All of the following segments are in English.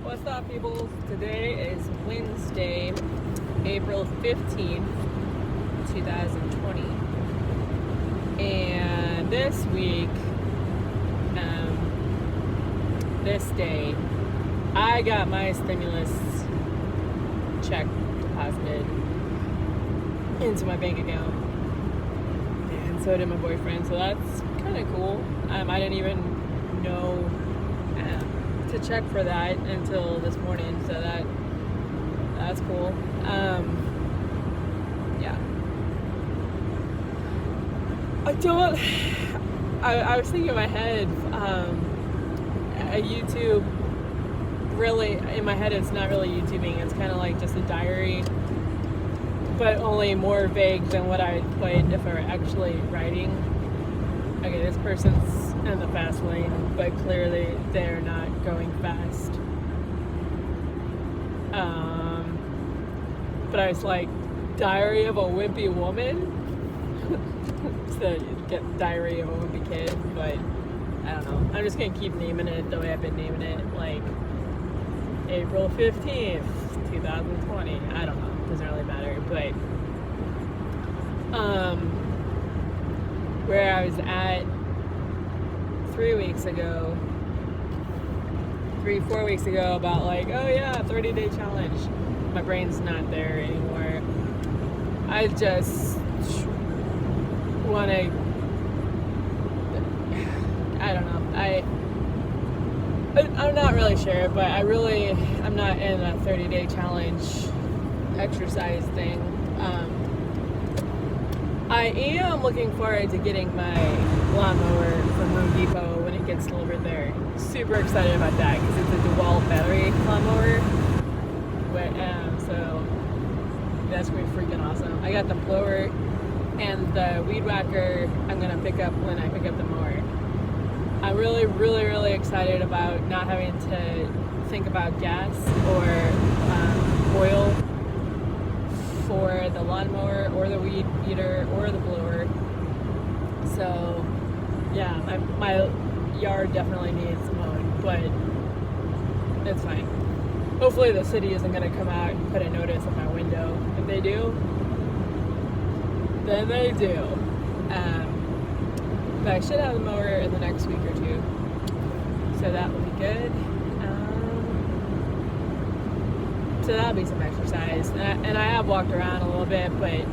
What's up, people? Today is Wednesday, April 15th, 2020. And this week, this day, I got my stimulus check deposited into my bank account. And so did my boyfriend, so that's kind of cool. I didn't even know to check for that until this morning, so that's cool. Yeah. I was thinking in my head, YouTube, really, in my head it's not really YouTubing, it's kind of like just a diary, but only more vague than what I would put if I were actually writing. Okay, this person's in the fast lane, but clearly they're not going fast. But I was like, Diary of a Wimpy Woman? So you get Diary of a Wimpy Kid, but I don't know. I'm just gonna keep naming it the way I've been naming it, like April 15th, 2020. I don't know, doesn't really matter, but where I was at 4 weeks ago, about like, oh yeah, 30-day challenge. My brain's not there anymore. I just want to, I don't know, I'm not really sure, but I'm not in a 30-day challenge exercise thing. I am looking forward to getting my lawnmower from Home Depot when it gets delivered there. Super excited about that because it's a DeWalt battery lawnmower. So that's going to be freaking awesome. I got the blower and the weed whacker I'm going to pick up when I pick up the mower. I'm really, really, really excited about not having to think about gas or oil for the lawnmower or the weed eater or the blower. So yeah, my yard definitely needs mowing, but it's fine. Hopefully the city isn't going to come out and put a notice on my window. If they do, then they do. But I should have the mower in the next week or two, so that will be good. So that'll be some exercise, and I have walked around a little bit, but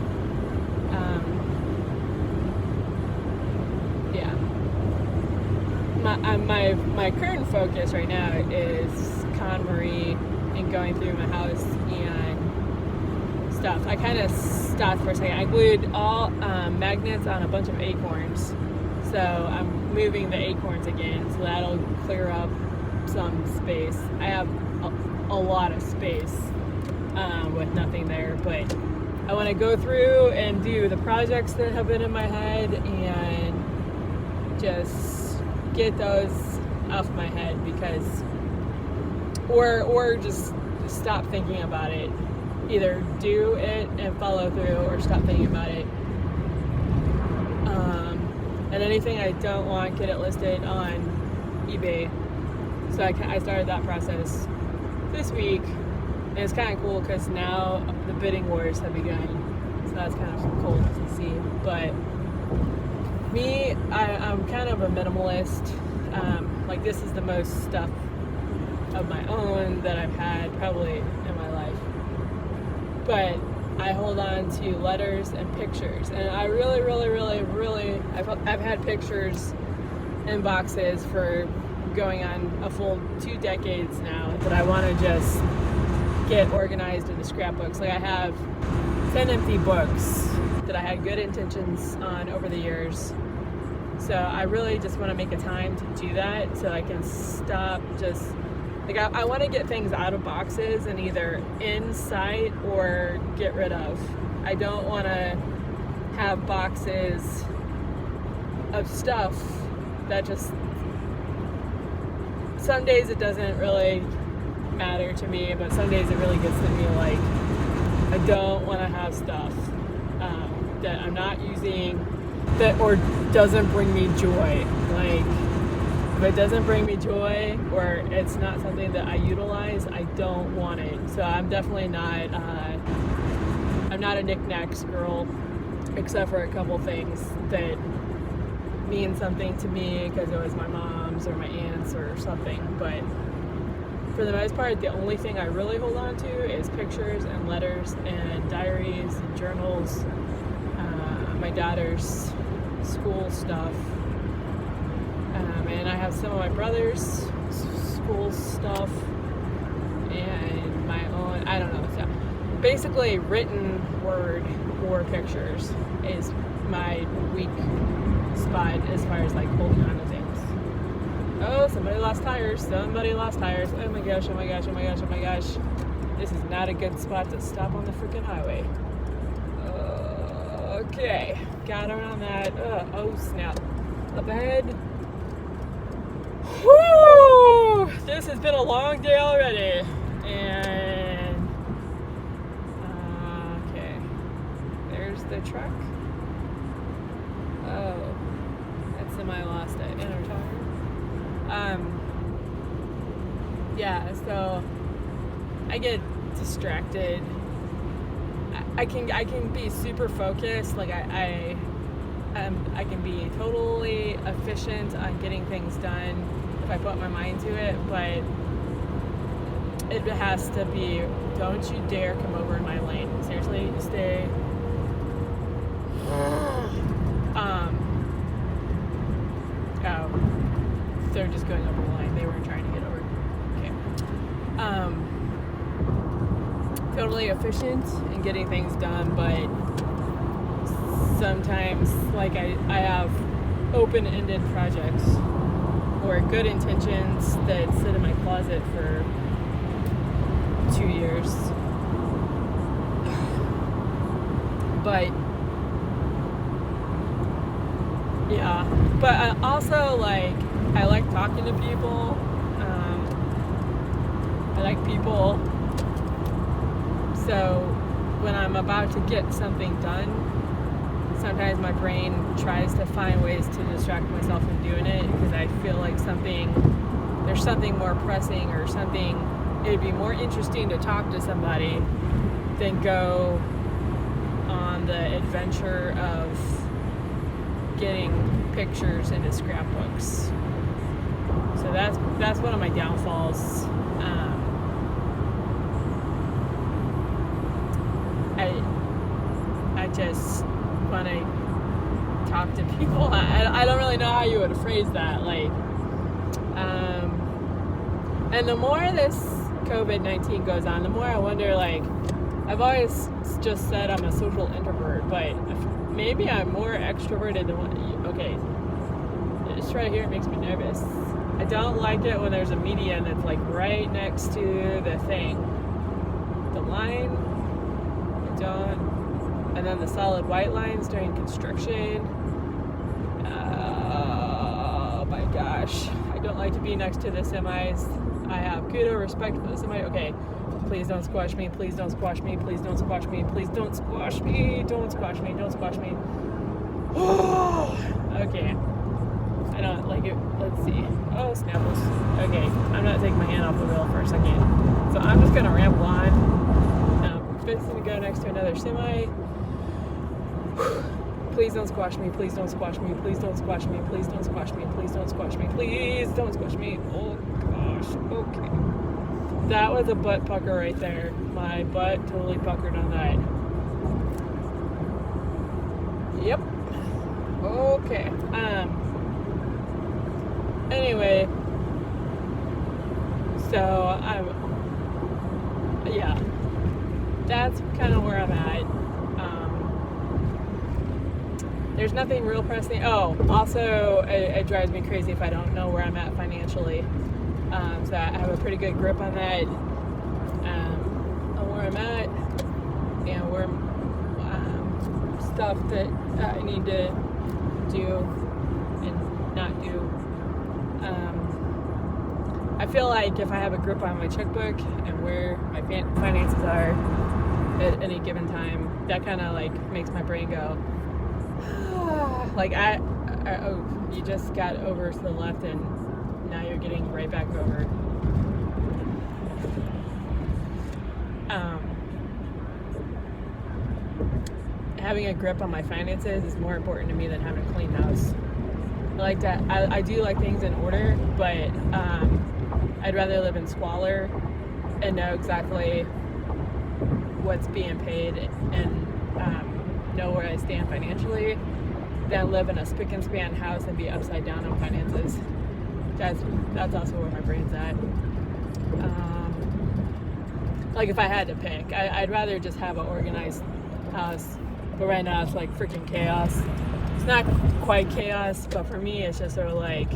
yeah. My current focus right now is KonMari and going through my house and stuff. I kind of stopped for a second. I glued all magnets on a bunch of acorns, so I'm moving the acorns again, so that'll clear up some space. I have a lot of space with nothing there, but I want to go through and do the projects that have been in my head and just get those off my head, because or just stop thinking about it. Either do it and follow through, or stop thinking about it. And anything I don't want, get it listed on eBay. So I started that process this week, and it's kind of cool because now the bidding wars have begun. So that's kind of cool to see. But me, I'm kind of a minimalist. Like, this is the most stuff of my own that I've had probably in my life. But I hold on to letters and pictures, and I really, I've had pictures in boxes for going on a full 2 decades now that I want to just get organized into scrapbooks. Like, I have 10 empty books that I had good intentions on over the years. So I really just want to make a time to do that, so I can stop just, like, I want to get things out of boxes and either in sight or get rid of. I don't want to have boxes of stuff that just, some days it doesn't really matter to me, but some days it really gets to me. Like, I don't want to have stuff that I'm not using that or doesn't bring me joy. Like, If it doesn't bring me joy or it's not something that I utilize, I don't want it. So I'm definitely not, I'm not a knickknacks girl, except for a couple things that mean something to me because it was my mom's or my aunt's or something. But for the most part, the only thing I really hold on to is pictures and letters and diaries and journals, my daughter's school stuff, and I have some of my brother's school stuff and my own, I don't know, so basically written word or pictures is my weak spot as far as like holding on to things. Oh, somebody lost tires. Oh my gosh, oh my gosh, oh my gosh, oh my gosh. This is not a good spot to stop on the freaking highway. Okay, got around that. Oh snap. Up ahead. Whoo! This has been a long day already. And okay. There's the truck. Oh, that's semi lost it. Inner tire. Yeah, so I get distracted. I can be super focused, like I can be totally efficient on getting things done if I put my mind to it, but it has to be, don't you dare come over in my lane. Seriously, stay. Oh, they're just going over the line. They weren't trying to get over. Okay. Totally efficient in getting things done, but sometimes, like I have open-ended projects or good intentions that sit in my closet for 2 years. But yeah, but also like I like talking to people. I like people. So when I'm about to get something done, sometimes my brain tries to find ways to distract myself from doing it because I feel like there's something more pressing or something, it'd be more interesting to talk to somebody than go on the adventure of getting pictures into scrapbooks. So that's one of my downfalls. I just want to talk to people. I don't really know how you would phrase that. Like, and the more this COVID-19 goes on, the more I wonder, like, I've always just said I'm a social introvert, but maybe I'm more extroverted than what, okay, this right here makes me nervous. I don't like it when there's a median that's like right next to the thing. The line, I don't. And then the solid white lines during construction. Oh my gosh. I don't like to be next to the semis. I have kudo respect for the semi. Okay. Please don't squash me. Please don't squash me. Please don't squash me. Please don't squash me. Don't squash me. Don't squash me. Okay. I don't like it. Let's see. Oh, snapples. Okay. I'm not taking my hand off the wheel for a second. So I'm just going to ramble on. I'm fixing to go next to another semi. Please don't squash me. Please don't squash me. Please don't squash me. Please don't squash me. Please don't squash me. Please don't squash me. Oh gosh. Okay. That was a butt pucker right there. My butt totally puckered on that. Yep. Okay. Anyway. So yeah. That's kind of where I'm at. There's nothing real pressing. Oh, also, it drives me crazy if I don't know where I'm at financially. So I have a pretty good grip on that, on where I'm at, and where stuff that I need to do and not do. I feel like if I have a grip on my checkbook and where my finances are at any given time, that kind of like makes my brain go, like oh, you just got over to the left and now you're getting right back over. Having a grip on my finances is more important to me than having a clean house. I do like things in order, but I'd rather live in squalor and know exactly what's being paid and know where I stand financially than live in a spick and span house and be upside down on finances. That's also where my brain's at. Like if I had to pick, I'd rather just have an organized house, but right now it's like freaking chaos. It's not quite chaos, but for me it's just sort of like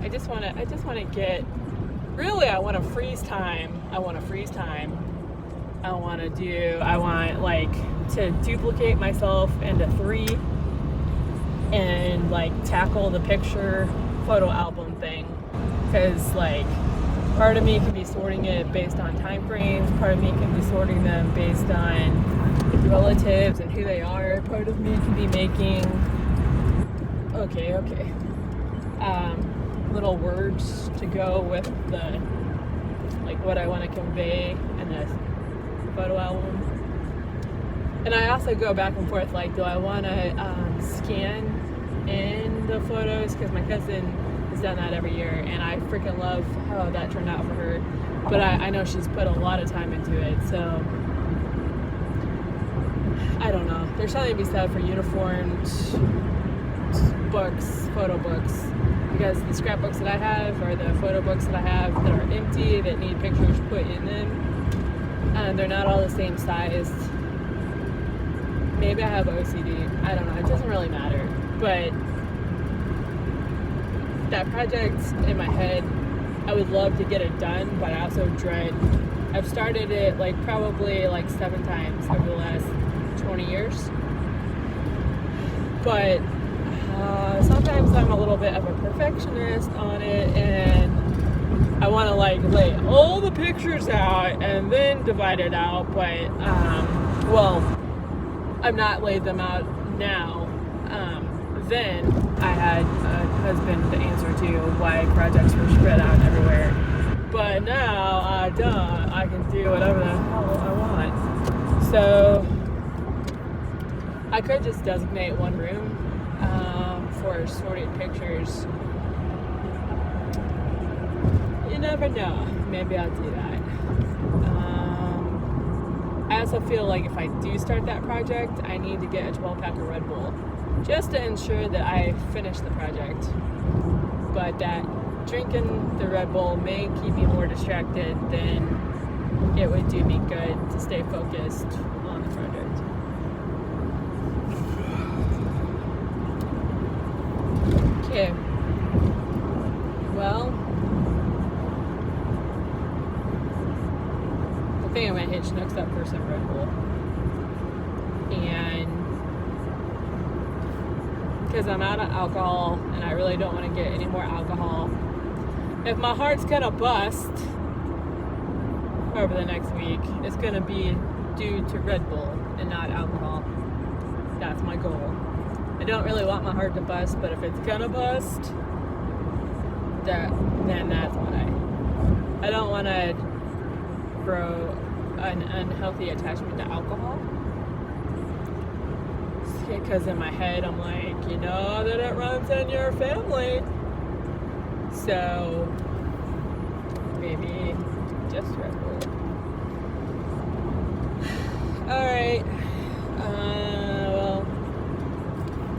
I just want to get, really I want to freeze time. I want like to duplicate myself into 3 and like tackle the picture photo album thing, because like part of me can be sorting it based on time frames, part of me can be sorting them based on relatives and who they are, part of me can be making little words to go with the like what I want to convey in this photo album. And I also go back and forth, like, do I want to scan in the photos, because my cousin has done that every year and I freaking love how that turned out for her, but I know she's put a lot of time into it, so I don't know. There's something to be said for uniformed books, photo books, because the scrapbooks that I have or the photo books that I have that are empty, that need pictures put in them, and they're not all the same size. Maybe I have OCD. I don't know. It doesn't really matter. But that project in my head, I would love to get it done, but I also dread. I've started it probably 7 times over the last 20 years. But sometimes I'm a little bit of a perfectionist on it, and I want to lay all the pictures out and then divide it out, but I've not laid them out now. Then I had a husband to answer to why projects were spread out everywhere, but now I don't. I can do whatever the hell I want. So I could just designate one room for sorted pictures. You never know. Maybe I'll do that. I also feel like if I do start that project, I need to get a 12-pack of Red Bull just to ensure that I finish the project. But that drinking the Red Bull may keep me more distracted than it would do me good to stay focused on the project. Okay. Well, I think I'm gonna hit Schnucks up for some Red Bull. And because I'm out of alcohol and I really don't want to get any more alcohol. If my heart's gonna bust over the next week, it's gonna be due to Red Bull and not alcohol. That's my goal. I don't really want my heart to bust, but if it's gonna bust, then that's why. I don't want to grow an unhealthy attachment to alcohol, because in my head I'm like, you know that it runs in your family, so maybe just Red Bull. Alright,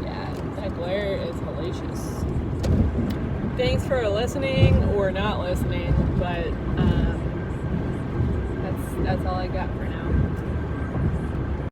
yeah, that glare is hellacious. Thanks for listening or not listening, but that's all I got for now.